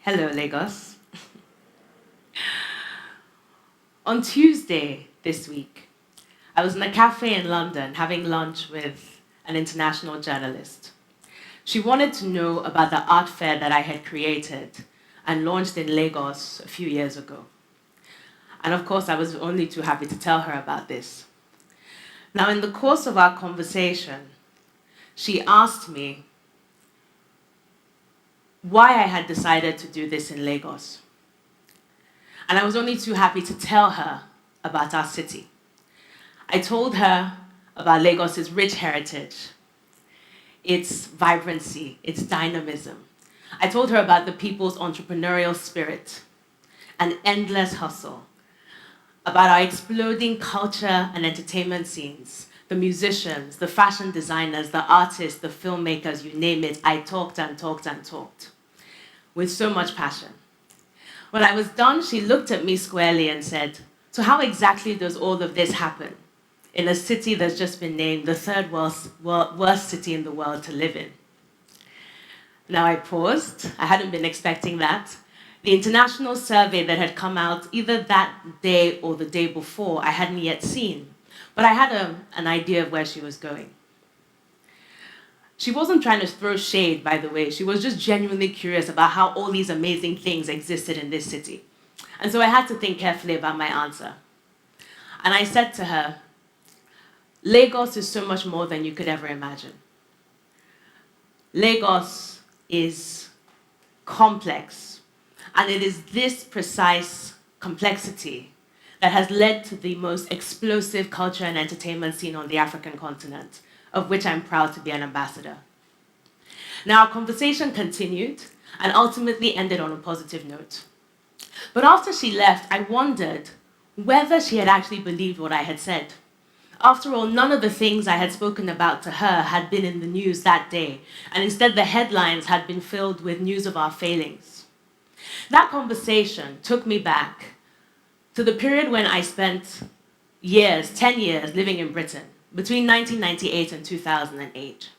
Hello, Lagos. On Tuesday this week, I was in a cafe in London having lunch with an international journalist. She wanted to know about the art fair that I had created and launched in Lagos a few years ago. And of course, I was only too happy to tell her about this. Now, in the course of our conversation, she asked me why I had decided to do this in Lagos. And I was only too happy to tell her about our city. I told her about Lagos's rich heritage, its vibrancy, its dynamism. I told her about the people's entrepreneurial spirit and endless hustle, about our exploding culture and entertainment scenes, the musicians, the fashion designers, the artists, the filmmakers, you name it. I talked and talked and talked with so much passion. When I was done, she looked at me squarely and said, "So how exactly does all of this happen in a city that's just been named the third worst city in the world to live in?" Now I paused. I hadn't been expecting that. The international survey that had come out either that day or the day before, I hadn't yet seen, but I had an idea of where she was going. She wasn't trying to throw shade, by the way. She was just genuinely curious about how all these amazing things existed in this city. And so I had to think carefully about my answer. And I said to her, Lagos is so much more than you could ever imagine. Lagos is complex, and it is this precise complexity that has led to the most explosive culture and entertainment scene on the African continent, of which I'm proud to be an ambassador. Now, our conversation continued and ultimately ended on a positive note. But after she left, I wondered whether she had actually believed what I had said. After all, none of the things I had spoken about to her had been in the news that day, and instead the headlines had been filled with news of our failings. That conversation took me back to the period when I spent 10 years living in Britain, between 1998 and 2008.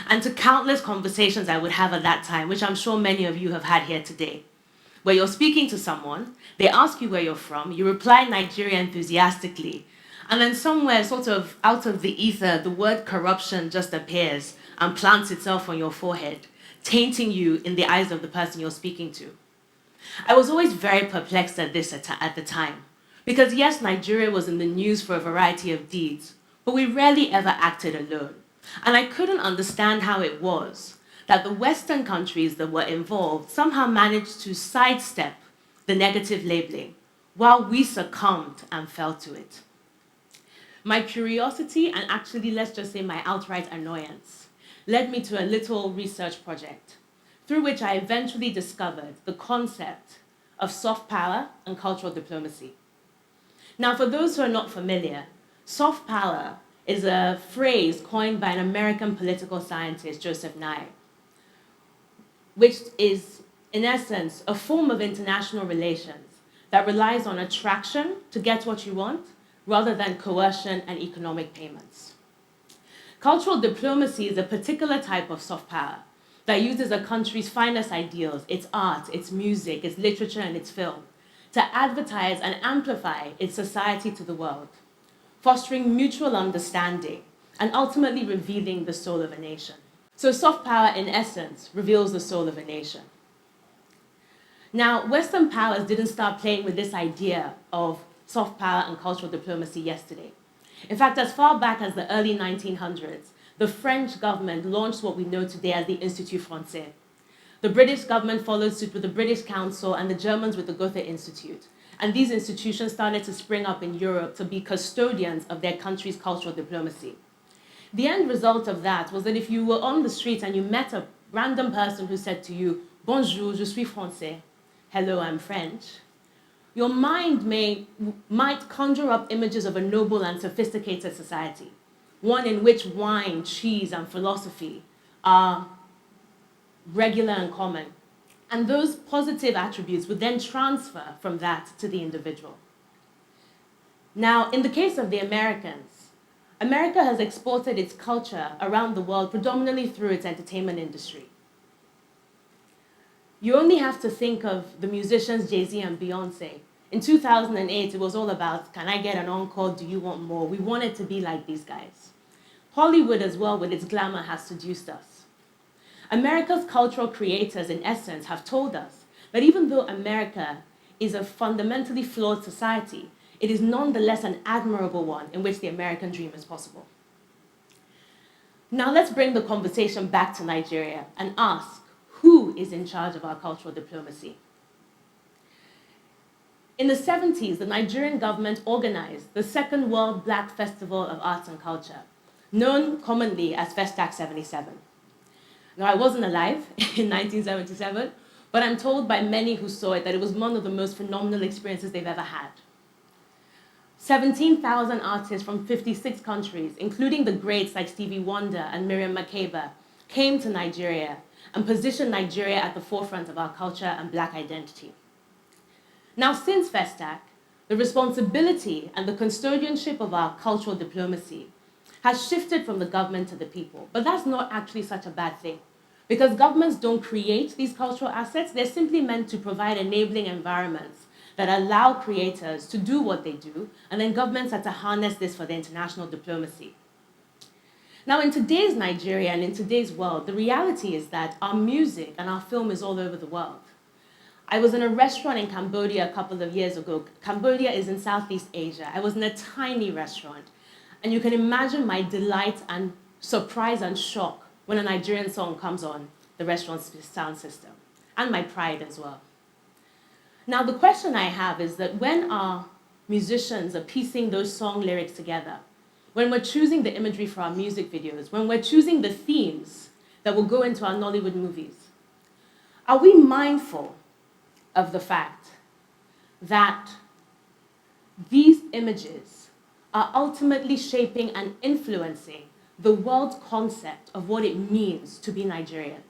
And to countless conversations I would have at that time, which I'm sure many of you have had here today, where you're speaking to someone, they ask you where you're from, you reply Nigeria enthusiastically, and then somewhere sort of out of the ether, the word corruption just appears and plants itself on your forehead, tainting you in the eyes of the person you're speaking to. I was always very perplexed at this at the time, because yes, Nigeria was in the news for a variety of deeds, but we rarely ever acted alone. And I couldn't understand how it was that the Western countries that were involved somehow managed to sidestep the negative labeling, while we succumbed and fell to it. My curiosity, and actually let's just say my outright annoyance, led me to a little research project, through which I eventually discovered the concept of soft power and cultural diplomacy. Now, for those who are not familiar, soft power is a phrase coined by an American political scientist, Joseph Nye, which is, in essence, a form of international relations that relies on attraction to get what you want, rather than coercion and economic payments. Cultural diplomacy is a particular type of soft power that uses a country's finest ideals, its art, its music, its literature, and its film, to advertise and amplify its society to the world, fostering mutual understanding and ultimately revealing the soul of a nation. So soft power, in essence, reveals the soul of a nation. Now, Western powers didn't start playing with this idea of soft power and cultural diplomacy yesterday. In fact, as far back as the early 1900s, the French government launched what we know today as the Institut Français. The British government followed suit with the British Council and the Germans with the Goethe Institute. And these institutions started to spring up in Europe to be custodians of their country's cultural diplomacy. The end result of that was that if you were on the street and you met a random person who said to you, "Bonjour, je suis français," hello, I'm French, your mind might conjure up images of a noble and sophisticated society, one in which wine, cheese, and philosophy are regular and common. And those positive attributes would then transfer from that to the individual. Now, in the case of the Americans, America has exported its culture around the world predominantly through its entertainment industry. You only have to think of the musicians Jay-Z and Beyonce. In 2008, it was all about, can I get an encore? Do you want more? We wanted to be like these guys. Hollywood as well, with its glamour, has seduced us. America's cultural creators, in essence, have told us that even though America is a fundamentally flawed society, it is nonetheless an admirable one in which the American dream is possible. Now let's bring the conversation back to Nigeria and ask, who is in charge of our cultural diplomacy? In the 70s, the Nigerian government organized the Second World Black Festival of Arts and Culture, known commonly as Festac 77. Now, I wasn't alive in 1977, but I'm told by many who saw it that it was one of the most phenomenal experiences they've ever had. 17,000 artists from 56 countries, including the greats like Stevie Wonder and Miriam Makeba, came to Nigeria and positioned Nigeria at the forefront of our culture and Black identity. Now, since Festac, the responsibility and the custodianship of our cultural diplomacy has shifted from the government to the people. But that's not actually such a bad thing, because governments don't create these cultural assets. They're simply meant to provide enabling environments that allow creators to do what they do, and then governments are to harness this for their international diplomacy. Now, in today's Nigeria and in today's world, the reality is that our music and our film is all over the world. I was in a restaurant in Cambodia a couple of years ago. Cambodia is in Southeast Asia. I was in a tiny restaurant. And you can imagine my delight and surprise and shock when a Nigerian song comes on the restaurant's sound system, and my pride as well. Now, the question I have is that when our musicians are piecing those song lyrics together, when we're choosing the imagery for our music videos, when we're choosing the themes that will go into our Nollywood movies, are we mindful of the fact that these images are ultimately shaping and influencing the world's concept of what it means to be Nigerian?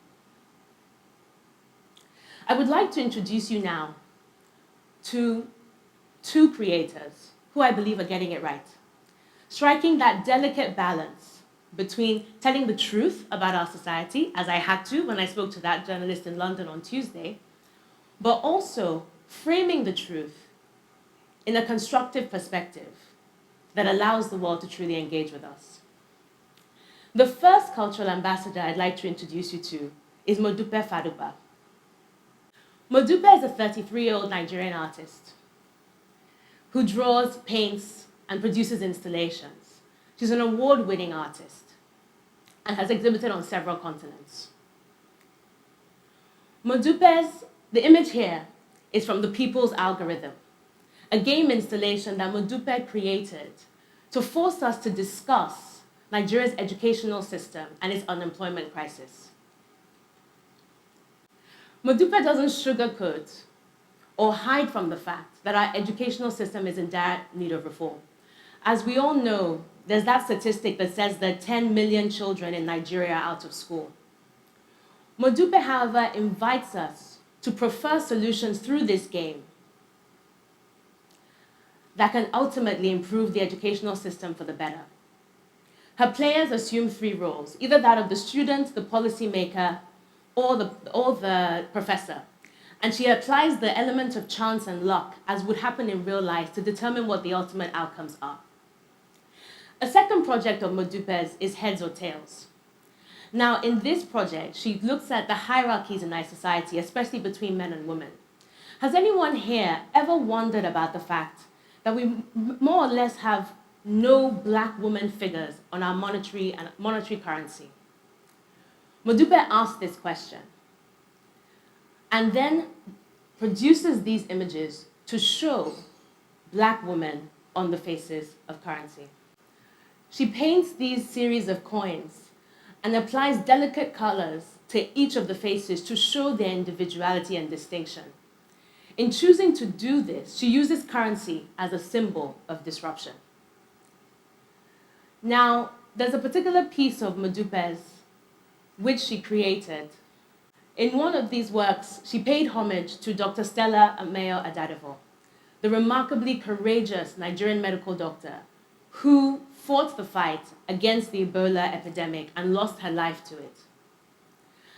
I would like to introduce you now to two creators who I believe are getting it right, striking that delicate balance between telling the truth about our society, as I had to when I spoke to that journalist in London on Tuesday, but also framing the truth in a constructive perspective that allows the world to truly engage with us. The first cultural ambassador I'd like to introduce you to is Modupe Fadupa. Modupe is a 33-year-old Nigerian artist who draws, paints, and produces installations. She's an award-winning artist and has exhibited on several continents. The image here is from the People's Algorithm, a game installation that Modupe created to force us to discuss Nigeria's educational system and its unemployment crisis. Modupe doesn't sugarcoat or hide from the fact that our educational system is in dire need of reform. As we all know, there's that statistic that says that 10 million children in Nigeria are out of school. Modupe, however, invites us to prefer solutions through this game that can ultimately improve the educational system for the better. Her players assume three roles, either that of the student, the policymaker, or the professor. And she applies the element of chance and luck, as would happen in real life, to determine what the ultimate outcomes are. A second project of Modupe's is Heads or Tails. Now, in this project, she looks at the hierarchies in our society, especially between men and women. Has anyone here ever wondered about the fact that we more or less have no Black woman figures on our monetary currency? Modupe asks this question and then produces these images to show Black women on the faces of currency. She paints these series of coins and applies delicate colors to each of the faces to show their individuality and distinction. In choosing to do this, she uses currency as a symbol of disruption. Now, there's a particular piece of Modupe's which she created. In one of these works, she paid homage to Dr. Stella Ameyo Adadevoh, the remarkably courageous Nigerian medical doctor who fought the fight against the Ebola epidemic and lost her life to it.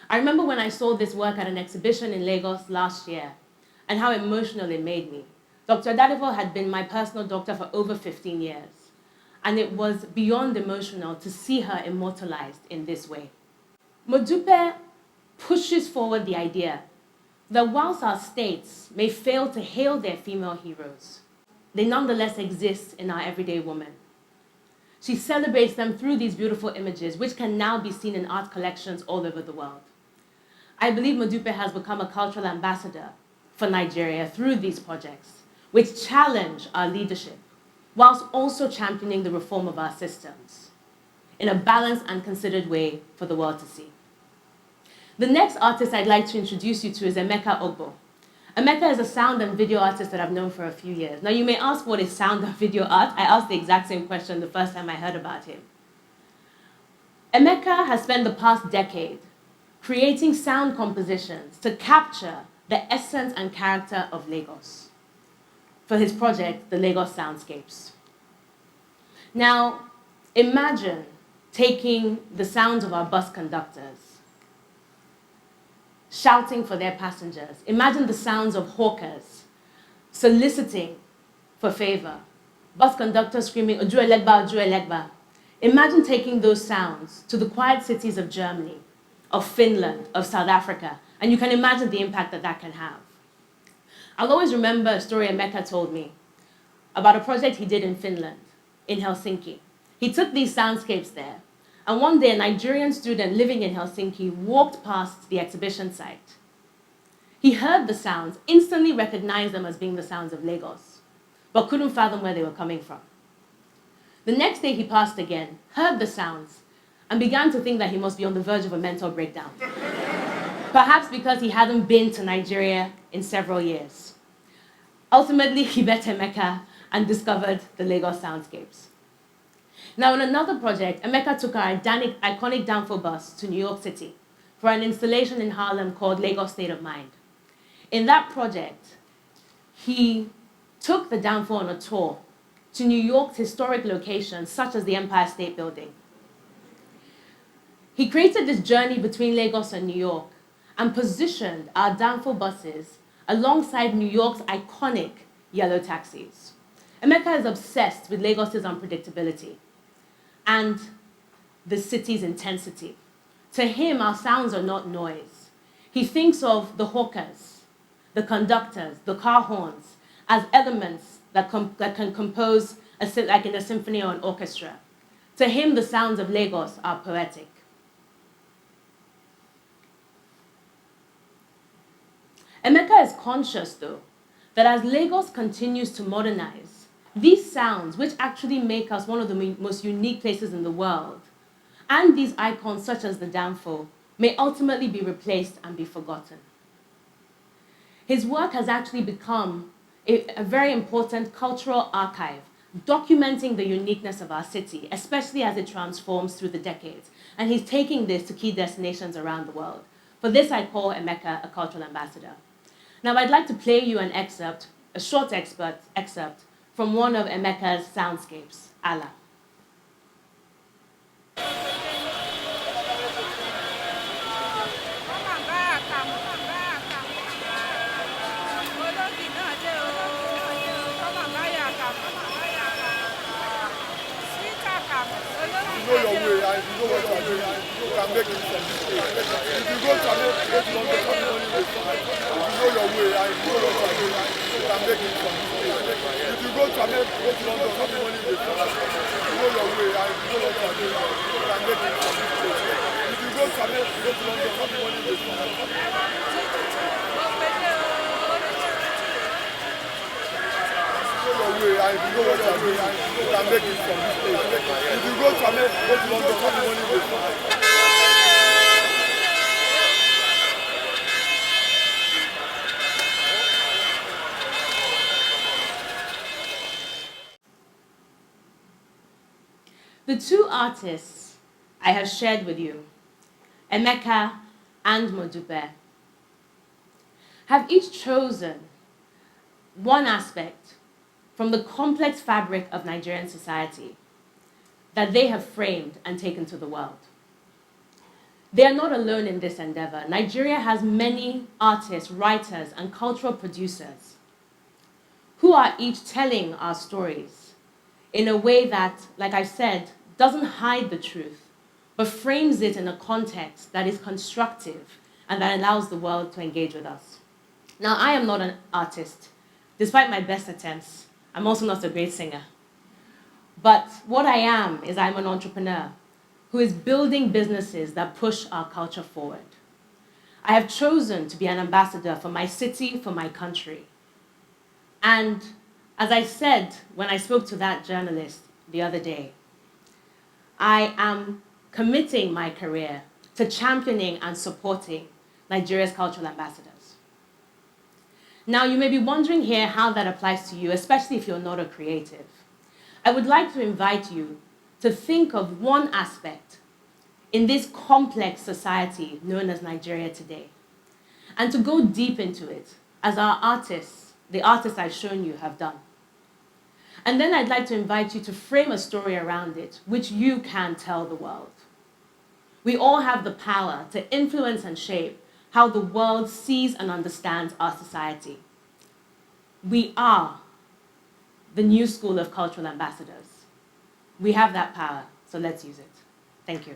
I remember when I saw this work at an exhibition in Lagos last year and how emotional it made me. Dr. Dadivo had been my personal doctor for over 15 years, and it was beyond emotional to see her immortalized in this way. Modupe pushes forward the idea that whilst our states may fail to hail their female heroes, they nonetheless exist in our everyday woman. She celebrates them through these beautiful images, which can now be seen in art collections all over the world. I believe Modupe has become a cultural ambassador for Nigeria through these projects, which challenge our leadership, whilst also championing the reform of our systems in a balanced and considered way for the world to see. The next artist I'd like to introduce you to is Emeka Ogbo. Emeka is a sound and video artist that I've known for a few years. Now, you may ask what is sound and video art. I asked the exact same question the first time I heard about him. Emeka has spent the past decade creating sound compositions to capture the essence and character of Lagos for his project, the Lagos Soundscapes. Now, imagine taking the sounds of our bus conductors shouting for their passengers. Imagine the sounds of hawkers soliciting for favor. Bus conductors screaming, "Oju Elegba, Oju Elegba." Imagine taking those sounds to the quiet cities of Germany, of Finland, of South Africa, and you can imagine the impact that that can have. I'll always remember a story Emeka told me about a project he did in Finland, in Helsinki. He took these soundscapes there, and one day a Nigerian student living in Helsinki walked past the exhibition site. He heard the sounds, instantly recognized them as being the sounds of Lagos, but couldn't fathom where they were coming from. The next day he passed again, heard the sounds, and began to think that he must be on the verge of a mental breakdown. Perhaps because he hadn't been to Nigeria in several years. Ultimately, he met Emeka and discovered the Lagos Soundscapes. Now, in another project, Emeka took our iconic Danfo bus to New York City for an installation in Harlem called Lagos State of Mind. In that project, he took the Danfo on a tour to New York's historic locations, such as the Empire State Building. He created this journey between Lagos and New York and positioned our Danfo buses alongside New York's iconic yellow taxis. Emeka is obsessed with Lagos's unpredictability and the city's intensity. To him, our sounds are not noise. He thinks of the hawkers, the conductors, the car horns as elements that can compose like in a symphony or an orchestra. To him, the sounds of Lagos are poetic. Emeka is conscious, though, that as Lagos continues to modernize, these sounds, which actually make us one of the most unique places in the world, and these icons such as the Danfo, may ultimately be replaced and be forgotten. His work has actually become a very important cultural archive, documenting the uniqueness of our city, especially as it transforms through the decades. And he's taking this to key destinations around the world. For this, I call Emeka a cultural ambassador. Now, I'd like to play you an excerpt, a short excerpt from one of Emeka's soundscapes, Ala. You know your way and you know what you are doing, you can make it from this place. If you go to America, go to London, everybody will come. If you know your way and you know what you are doing, you can make it from this place. If you go to America, go to London, everybody will come. If you know your way and you know what you are doing, you can make it from this place. If you go to America, go to London, everybody will come. Your way and you know what you are doing, you can make it from this place. If you go to America, go to London, everybody will come. The two artists I have shared with you, Emeka and Modupe, have each chosen one aspect from the complex fabric of Nigerian society that they have framed and taken to the world. They are not alone in this endeavor. Nigeria has many artists, writers, and cultural producers who are each telling our stories in a way that, like I said, doesn't hide the truth, but frames it in a context that is constructive and that allows the world to engage with us. Now, I am not an artist. Despite my best attempts, I'm also not a great singer. But what I am is I'm an entrepreneur who is building businesses that push our culture forward. I have chosen to be an ambassador for my city, for my country. And as I said when I spoke to that journalist the other day, I am committing my career to championing and supporting Nigeria's cultural ambassadors. Now, you may be wondering here how that applies to you, especially if you're not a creative. I would like to invite you to think of one aspect in this complex society known as Nigeria today, and to go deep into it, as our artists, the artists I've shown you, have done. And then I'd like to invite you to frame a story around it, which you can tell the world. We all have the power to influence and shape how the world sees and understands our society. We are the new school of cultural ambassadors. We have that power, so let's use it. Thank you.